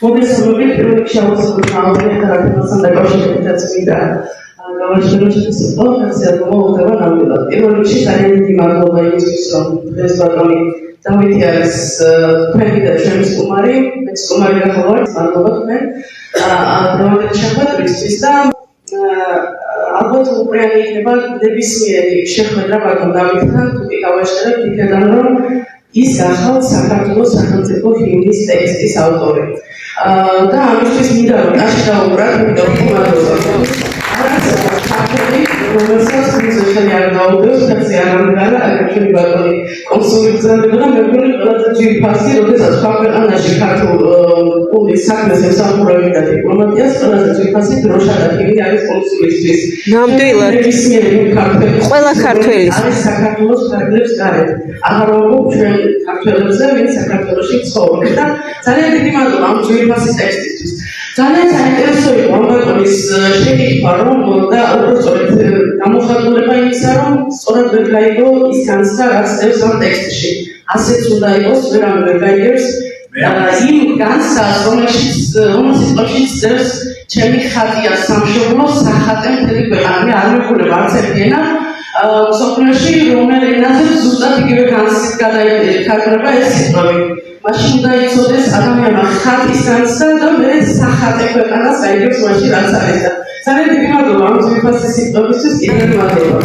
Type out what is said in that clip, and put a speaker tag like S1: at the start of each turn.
S1: მოგესალმებით, პირველ რიგში ავსებთ რაოდენობასთან დაკავშირებით წმინდა გამარჯვებაჩის პოდკასტზე მოუხდება ნამდვილად. პირველ რიგში ძალიან დიდი მადლობა იმისთვის, რომ დღეს ბატონი დავითი არის თქვენი და ჩვენი სტუმარი, მე სტუმარი გახლავართ, მადლობა თქვენ. დროებით შეხვედრისთვის და ალბათ უპირატე იქნება ნებისმიერი შეხვედრა ბატონ დავითთან, თუკი გავაჩერებთ იქიდან, რომ ის ახალ საქართველოს სახელმწიფო ჰიმნის ტექსტის ავტორი. და ამისთვის მინდა რომ ტაში დავუბრალდეთ, იმიტომ რომ მადლობა. რომელსაც მიზანი არ დაუდევს, კაცი არ ამგარა, აგრეთვე ბატონი კონსული გზანდება, მე მგონი ყველაზე ძვირფასი, როდესაც ქვეყანაში ქართულ პულის საქმეს ემსახურებენ და დიპლომატიას, ყველაზე ძვირფასი დროშა და ჰიმნი არის კონსულისთვის.
S2: ნამდვილად. ყველა ქართველის
S1: არის საქართველოს ფარგლებს გარეთ. აღაროებობ ჩვენ ქართველებზე, ვინც საქართველოში ცხოვრობენ და ძალიან დიდი მადლობა ამ ძვირფასი ტექსტისთვის. ძალიან საინტერესო იყო ამ ბატონის შეკითხვა, რომ და უბრალოდ გამოხატულება იმისა, რომ სწორად ვერ გაიგო ის განცდა, რაც წევს ამ ტექსტში. ასეც უნდა იყოს, ვერავინ ვერ გაიგებს იმ განცდას, რომელშიც წევს ჩემი ხატია სამშობლო, სახატე მთელი ქვეყანა, არ მეკვლება არც ერთი ენა. მსოფლიოში რომელ ენაზე ზუსტად იგივე განცდით გადაიქარგება ეს სიტყვები. მაშინ უნდა იცოდეს ადამიანმა ხატის განცდა და მე სახატე ქვეყანას გაიგებს მაშინ რაც არის და ძალიან დიდი მადლობა ამ ძვირფასი სიტყვებისთვის, კიდევ მადლობა.